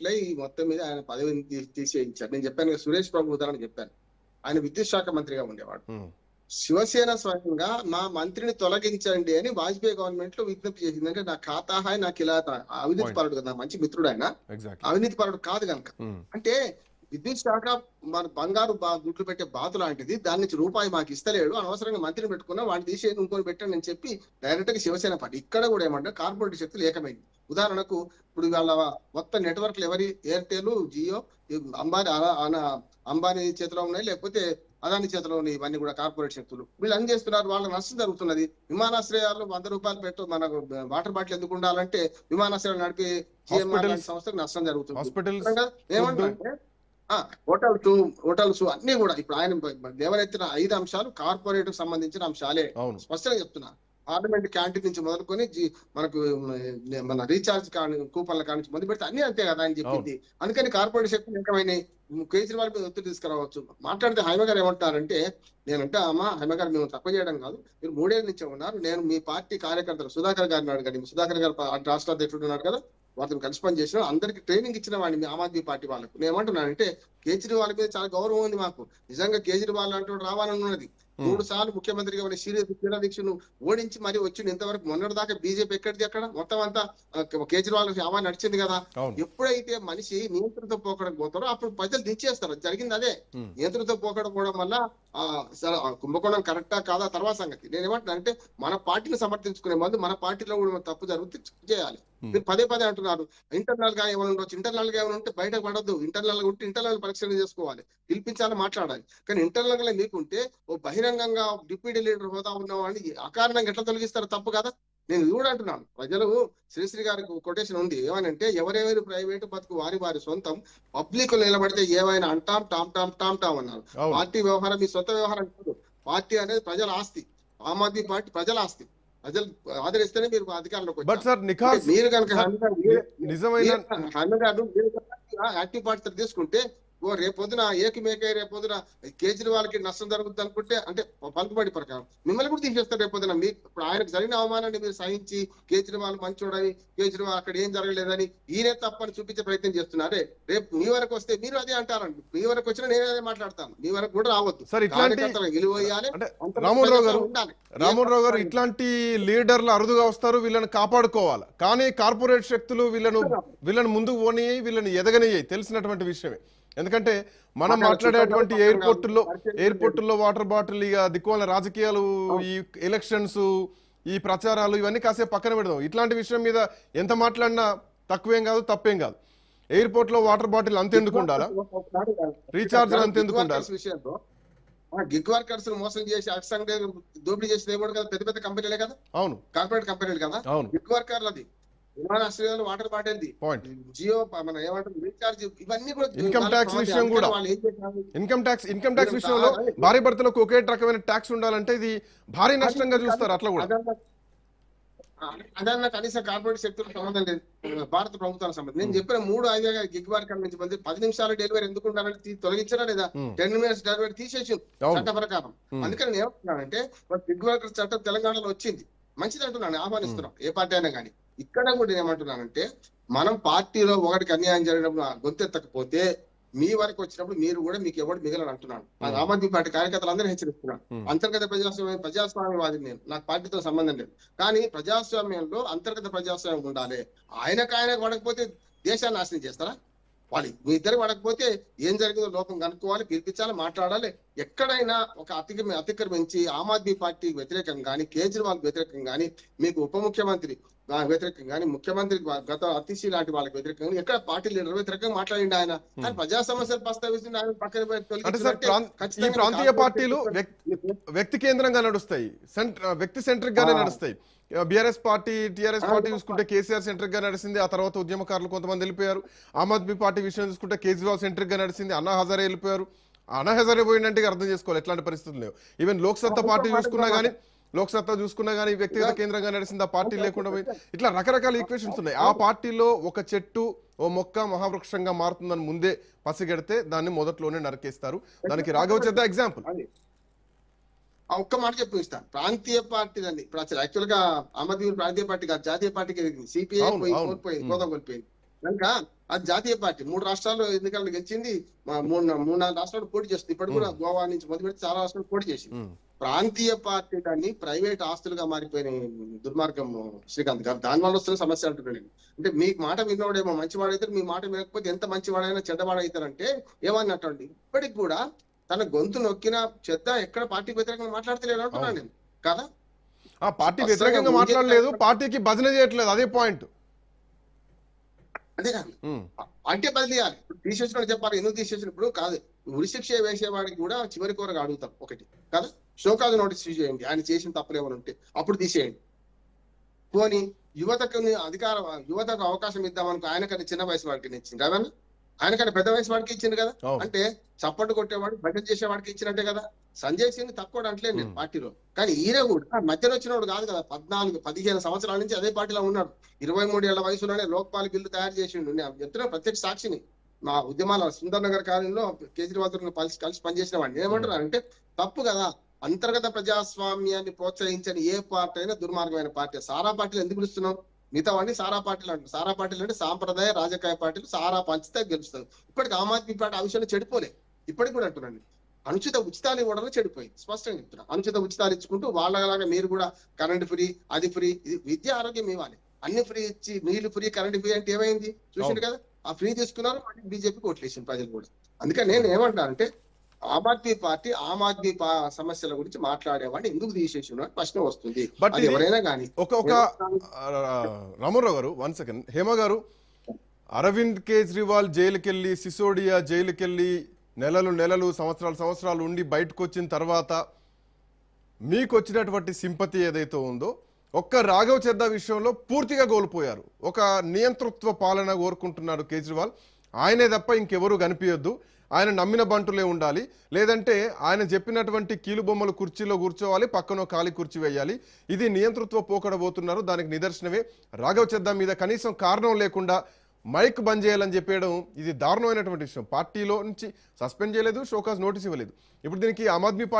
ఇట్లా ఈ మొత్తం మీద ఆయన పదవిని తీసేయించారు. నేను చెప్పాను కదా, సురేష్ ప్రభు ఉదాహరణ చెప్పాను. ఆయన విద్యుత్ శాఖ మంత్రిగా ఉండేవాడు. శివసేన స్వయంగా మా మంత్రిని తొలగించండి అని వాజ్పేయి గవర్నమెంట్ లో విజ్ఞప్తి చేసింది. అంటే నా ఖాతా హాయ్ నా కిలాత, అవినీతి పరుడు కదా, నా మంచి మిత్రుడు ఆయన, అవినీతి పరుడు కాదు కనుక. అంటే విద్యుత్ శాఖ మన బంగారు గుడ్లు పెట్టే బాతు లాంటిది, దాని నుంచి రూపాయి మాకు ఇస్తలేడు, అనవసరంగా మంత్రిని పెట్టుకున్నా, వాడిని తీసేసి ఇంకొని పెట్టండి అని చెప్పి డైరెక్ట్ గా శివసేన పార్టీ ఇక్కడ కూడా ఏమంటే కార్పొరేట్ శక్తులు ఏకమైంది. ఉదాహరణకు ఇప్పుడు వాళ్ళ మొత్తం నెట్వర్క్లు ఎవరి, ఎయిర్టెల్, జియో, అంబానీ చేతిలో ఉన్నాయి, లేకపోతే అదాని చేతిలో ఉన్నాయి. ఇవన్నీ కూడా కార్పొరేట్ శక్తులు వీళ్ళు అన్ని చేస్తున్నారు. వాళ్ళకి నష్టం జరుగుతున్నది. విమానాశ్రయాల్లో 100 రూపాయలు పెట్టు, మనకు వాటర్ బాటిల్ ఎందుకు ఉండాలంటే విమానాశ్రయాలు నడిపే సంస్థకు నష్టం జరుగుతుంది. ఏమంటే హోటల్స్ అన్ని కూడా ఇప్పుడు ఆయన లేవనెత్తిన 5 అంశాలు కార్పొరేట్ సంబంధించిన అంశాలే. స్పష్టంగా చెప్తున్నా. పార్లమెంట్ క్యాంటీన్ నుంచి మొదలుకొని మనకు మన రీఛార్జ్ కూపన్ల కానించి మొదలు పెడితే అన్ని అంతే కదా అని చెప్పింది. అందుకని కార్పొరేట్ శక్తులు ఏకమైనాయి. కేజ్రీవాల్ మీద ఒత్తిడి తీసుకురావచ్చు. మాట్లాడితే హైమ గారు ఏమంటారంటే, నేనంటే అమ్మా హైమ గారు మేము తక్కువ చేయడం కాదు, మీరు 3 ఏళ్ళ నుంచే ఉన్నారు, నేను మీ పార్టీ కార్యకర్తలు సుధాకర్ గారిని అడగండి, సుధాకర్ గారు రాష్ట్ర అధ్యక్షుడు ఉన్నారు కదా, వాటిని కలిసి పని చేసిన అందరికి ట్రైనింగ్ ఇచ్చిన వాడిని ఆమ్ ఆద్మీ పార్టీ వాళ్ళకు. నేను ఏమంటున్నానంటే కేజ్రీవాల్ మీద చాలా గౌరవం ఉంది మాకు. నిజంగా కేజ్రీవాల్ అంటూ రావాలని ఉన్నది. 3 సార్లు ముఖ్యమంత్రిగా ఉన్న శీలా దీక్షను ఓడించి మరి వచ్చింది. ఇంతవరకు మొన్నటి దాకా బీజేపీ ఎక్కడిది అక్కడ మొత్తం అంతా కేజ్రీవాల్ హవా నడిచింది కదా. ఎప్పుడైతే మనిషి నియంత్రణతో పోకడం పోతారో అప్పుడు ప్రజలు దించేస్తారు. జరిగింది అదే. నియంత్రణతో పోకడం పోవడం వల్ల కుంభకోణం కరెక్టా కాదా తర్వాత సంగతి. నేను ఏమంటున్నా అంటే మన పార్టీని సమర్థించుకునే ముందు మన పార్టీలో కూడా తప్పు జరుగుతూ చేయాలి. మీరు పదే అంటున్నారు ఇంటర్నల్ గా ఏమైనా ఉండొచ్చు. ఇంటర్నల్ గా ఏమైనా ఉంటే బయటకు పడద్దు. ఇంటర్నల్ గా ఉంటే ఇంటర్నల్ పరీక్షలు చేసుకోవాలి, పిలిపించాలి, మాట్లాడాలి. కానీ ఇంటర్నల్ గా మీకుంటే ఓ బహిరంగంగా డిప్యూటీ లీడర్ హోదా ఉన్నవాడిని అకారణంగా ఎట్లా తొలగిస్తారు? తప్పు కదా. నేను ఇది కూడా అంటున్నాను. ప్రజలు శ్రీశ్రీ గారికి కొటేషన్ ఉంది ఏమనంటే, ఎవరెవరి ప్రైవేటు బతుకు వారి సొంతం, పబ్లిక్ నిలబడితే ఏమైనా అంటాం టామ్ టామ్ టామ్ టామ్ అన్నారు. పార్టీ వ్యవహారం మీ సొంత వ్యవహారం కాదు. పార్టీ అనేది ప్రజల ఆస్తి. ఆమ్ ఆద్మీ పార్టీ ప్రజల ఆస్తి. ప్రజలు ఆదరిస్తేనే మీరు అధికారంలోకి వచ్చారు. మీరు కనుక యాక్టివ్ పార్టీ తీసుకుంటే రేపొద్దున ఏకమేకై రేపొద్దున కేజ్రీవాల్ కి నష్టం జరుగుతుంది అనుకుంటే, అంటే పలుకుబడి ప్రకారం మిమ్మల్ని కూడా తీసేస్తారు రేపొద్దున. మీకు ఇప్పుడు ఆయనకు జరిగిన అవమానాన్ని మీరు సహించి కేజ్రీవాల్ మంచోడని, కేజ్రీవాల్ అక్కడ ఏం జరగలేదని, ఈయనే తప్పని చూపించే ప్రయత్నం చేస్తున్నారే. రేపు మీ వరకు వస్తే మీరు అదే అంటారండి. మీ వరకు వచ్చినా నేను అదే మాట్లాడతాను. మీ వరకు కూడా రావద్దు. రామోహన్ గారు, ఇట్లాంటి లీడర్లు అరుదుగా వస్తారు, వీళ్ళని కాపాడుకోవాలి. కానీ కార్పొరేట్ శక్తులు వీళ్ళని ముందుకు పోనీ, వీళ్ళని ఎదగనియ్యాయి, తెలిసినటువంటి విషయమే. ఎందుకంటే మనం మాట్లాడేటువంటి ఎయిర్పోర్టుల్లో వాటర్ బాటిల్, ఇక దిక్కువల రాజకీయాలు, ఈ ఎలక్షన్స్, ఈ ప్రచారాలు, ఇవన్నీ కాసేపు పక్కన పెడదాం. ఇట్లాంటి విషయం మీద ఎంత మాట్లాడినా తక్కువేం కాదు, తప్పేం కాదు. ఎయిర్పోర్ట్ లో వాటర్ బాటిల్ అంతెందుకు ఉండాలా? రీఛార్జ్ అంతెందుకు ఉండాలి? గిగ్ వర్కర్స్ మోసం చేసి అక్సంగ్ దోపిడీ చేసి ఏమో కదా, పెద్ద కంపెనీలే కదా. అవును, కార్పొరేట్ కంపెనీలు కదా. గిగ్ వర్కర్లది విమానాశ్రయాలు వాటర్ బాటిల్, జియో, మన ఏమంటారు రీఛార్జ్, ఇవన్నీ కూడా ఇన్కమ్ ట్యాక్స్ విషయం కూడా. ఇన్కమ్ ట్యాక్స్ విషయంలో భార్య భర్తలకు ఒకే రకమైన ట్యాక్స్ ఉండాలంటే ఇది భారీ నష్టంగా చూస్తారు. అట్లా కూడా అదన్నా కనీసం కార్పొరేట్ శక్తులకు సంబంధం లేదు భారత ప్రభుత్వానికి సంబంధం. నేను చెప్పిన 3-5 గిగ్ వర్కర్ నుంచి 10 నిమిషాల డెలివరీ ఎందుకు ఉండాలంటే తొలగించారా లేదా? 10 minutes డెలివరీ తీసేసి చట్ట ప్రకారం. అందుకని నేను ఏమంటున్నానంటే గిగ్ వర్కర్ చట్టం తెలంగాణలో వచ్చింది, మంచిది అంటున్నాను, ఆహ్వానిస్తున్నాం ఏ పార్టీ అయినా కానీ. ఇక్కడ కూడా ఏమంటున్నానంటే, మనం పార్టీలో ఒకటికి అన్యాయం జరిగినప్పుడు గొంతెత్తకపోతే మీ వరకు వచ్చినప్పుడు మీరు కూడా మీకు ఎవరు మిగలని అంటున్నాను. ఆమ్ ఆద్మీ పార్టీ కార్యకర్తలు అందరూ హెచ్చరిస్తున్నాను. అంతర్గత ప్రజాస్వామ్యవాది నేను, నాకు పార్టీతో సంబంధం లేదు. కానీ ప్రజాస్వామ్యంలో అంతర్గత ప్రజాస్వామ్యం ఉండాలి. ఆయనకు పడకపోతే దేశాన్ని నాశనం చేస్తారా? వాళ్ళు మీ ఇద్దరు పడకపోతే ఏం జరిగిందో లోకం కనుక్కోవాలి, పిలిపించాలి, మాట్లాడాలి. ఎక్కడైనా ఒక అతిక్రమించి ఆమ్ ఆద్మీ పార్టీకి వ్యతిరేకంగా కానీ, కేజ్రీవాల్ వ్యతిరేకంగా కానీ, మీకు ఉప ముఖ్యమంత్రి వ్యతిరేకంగా కానీ, ముఖ్యమంత్రి గత అతిశీ లాంటి వాళ్ళకి వ్యతిరేకంగా ఎక్కడ పార్టీ లీడర్ వ్యతిరేకంగా మాట్లాడింది ఆయన. కానీ ప్రజా సమస్యలు ప్రస్తావిస్తుంది ఆయన పక్కన. ఈ ప్రాంతీయ పార్టీలు వ్యక్తి కేంద్రంగా నడుస్తాయి, వ్యక్తి సెంట్రిక్ గానే నడుస్తాయి. బీఆర్ఎస్ పార్టీ, టీఆర్ఎస్ పార్టీ చూసుకుంటే కేసీఆర్ సెంట్రిక్ గా నడిచింది. ఆ తర్వాత ఉద్యమకారులు కొంతమంది వెళ్ళిపోయారు. ఆమ్ ఆద్మీ పార్టీ విషయం చూసుకుంటే కేజ్రీవాల్ సెంట్రిక్ గా నడిచింది. అన్నా హజారే వెళ్ళిపోయారు. అన్నా హజారే పోయిందంటే అర్థం చేసుకోవాలి ఎట్లాంటి పరిస్థితులు లేవు. ఈవెన్ లోక్సత్తా పార్టీ చూసుకున్నా కానీ వ్యక్తిగత కేంద్రంగా నడిచింది, ఆ పార్టీ లేకుండా పోయింది. ఇట్లా రకరకాల ఈక్వేషన్స్ ఉన్నాయి. ఆ పార్టీలో ఒక చెట్టు, ఓ మొక్క మహావృక్షంగా మారుతుందని ముందే పసిగడితే దాన్ని మొదట్లోనే నరికేస్తారు. దానికి రాఘవ చెద్దా ఎగ్జాంపుల్. ఒక్క మాట చెప్పిస్తాను, ప్రాంతీయ పార్టీ దాన్ని ఇప్పుడు అసలు యాక్చువల్ గా ఆమ్ ఆద్మీ ప్రాంతీయ పార్టీ కాదు, జాతీయ పార్టీకి సిపిఐ కోల్పోయింది, హోదా కోల్పోయింది. కనుక అది జాతీయ పార్టీ 3 రాష్ట్రాల్లో ఎన్నికలు గెలిచింది. 3-4 రాష్ట్రాలు పోటీ చేస్తుంది. ఇప్పటి కూడా గోవా నుంచి మొదలు పెట్టి చాలా రాష్ట్రాలు పోటీ చేసింది. ప్రాంతీయ పార్టీలన్నీ ప్రైవేట్ ఆస్తులుగా మారిపోయిన దుర్మార్గం శ్రీకాంత్ గారు. దాని వల్ల వస్తున్న సమస్య అంటున్నాను నేను. అంటే మీ మాట విన్నోడేమో మంచివాడైతారు, మీ మాట వినకపోతే ఎంత మంచివాడైనా చెడ్డవాడైతారంటే ఏమన్నట్టండి. ఇప్పటికి కూడా తన గొంతు నొక్కిన చెత్త ఎక్కడ పార్టీ వ్యతిరేకంగా మాట్లాడతలేదు అంటున్నాను నేను కదా. ఆ పార్టీ వ్యతిరేకంగా మాట్లాడలేదు, పార్టీకి భజన చేయట్లేదు, అదే పాయింట్. అదే కాదు అంటే బదిలీయాలి. తీసేసిన చెప్పాలి, ఎందుకు తీసేసిన ఇప్పుడు కాదు. ఉరిశిక్ష వేసేవాడికి కూడా చివరి కోరగా అడుగుతాం ఒకటి కదా, షోకాజ్ నోటీస్ ఇష్యూ చేయండి, ఆయన చేసిన తప్పులు ఏమైనా ఉంటే అప్పుడు తీసేయండి. పోనీ యువతకు అవకాశం ఇద్దామనుకో, ఆయనకన్నా చిన్న వయసు వాడికి ఇచ్చింది కదా, ఆయనకన్నా పెద్ద వయసు వాడికి ఇచ్చింది కదా. అంటే చప్పట్లు కొట్టేవాడు భజన చేసేవాడికి ఇచ్చినట్టే కదా. సంజయ్ సింగ్ తక్కువ అంటలేదు నేను పార్టీలో, కానీ ఈయన కూడా మధ్యలో వచ్చినవాడు కాదు కదా. 14-15 సంవత్సరాల నుంచి అదే పార్టీలో ఉన్నాడు. 23 ఏళ్ల వయసులోనే లోక్పాల్ బిల్లు తయారు చేసిండు. నేను చెప్తున్నా, ప్రత్యక్ష సాక్షిని. మా ఉద్యమాల సుందర్ నగర్ కాలంలో కేజ్రీవాల్ తో కలిసి పనిచేసిన వాడిని. ఏమంటున్నారు అంటే తప్పు కదా. అంతర్గత ప్రజాస్వామ్యాన్ని ప్రోత్సహించని ఏ పార్టీ అయినా దుర్మార్గమైన పార్టీ. సారా పార్టీలు ఎందుకు పిలుస్తున్నాం? మిగతా వాడిని సారా పార్టీలు అంటారు. సారా పార్టీలు అంటే సాంప్రదాయ రాజకీయ పార్టీలు. సారా పంచితే గెలుస్తారు. ఇప్పటికి ఆమ్ ఆద్మీ పార్టీ ఆ విషయంలో చెడిపోలే. ఇప్పటికి కూడా అంటున్నాను, అనుచిత ఉచితాలు ఇవ్వడంలో చెడిపోయింది. స్పష్టంగా చెప్తున్నా, అనుచిత ఉచితాలు ఇచ్చుకుంటూ వాళ్ళలాగా మీరు కూడా కరెంట్ ఫ్రీ, అది ఫ్రీ, ఇది విద్య ఆరోగ్యం ఇవ్వాలి, అన్ని ఫ్రీ ఇచ్చి నీళ్లు ఫ్రీ కరెంట్ ఫ్రీ అంటే ఏమైంది చూసిండు కదా. ఆ ఫ్రీ తీసుకున్నారు, మళ్ళీ బీజేపీకి ఓట్లేసింది ప్రజలు కూడా. అందుకని నేను ఏమంటా అంటే ఆమ్ ఆద్మీ పార్టీ సమస్యల గురించి మాట్లాడేవాడిని ఎందుకు తీసేసిన ప్రశ్న వస్తుంది. అది ఎవరైనా కానీ రామారావు గారు 1 సెకండ్. హేమ గారు, అరవింద్ కేజ్రీవాల్ జైలుకెళ్ళి, సిసోడియా జైలుకెళ్ళి నెలలు సంవత్సరాలు ఉండి బయటకు వచ్చిన తర్వాత మీకు వచ్చినటువంటి సింపతి ఏదైతే ఉందో ఒక్క రాఘవ్ చద్దా విషయంలో పూర్తిగా కోల్పోయారు. ఒక నియంతృత్వ పాలన కోరుకుంటున్నాడు కేజ్రీవాల్. ఆయనే తప్ప ఇంకెవరూ కనిపించొద్దు, ఆయన నమ్మిన బంటులే ఉండాలి, లేదంటే ఆయన చెప్పినటువంటి కీలుబొమ్మలు కుర్చీలో కూర్చోవాలి, పక్కన ఖాళీ కుర్చీ వేయాలి. ఇది నియంతృత్వ పోకడబోతున్నారు. దానికి నిదర్శనమే రాఘవ్ చద్దా మీద కనీసం కారణం లేకుండా మైక్ బంద్ చేయాలని చెప్పేయడం. ఇది దారుణమైనటువంటి విషయం. పార్టీలో నుంచి సస్పెండ్ చేయలేదు, షోకాజ్ నోటీస్ ఇవ్వలేదు. ఇప్పుడు దీనికి ఆమ్ ఆద్మీ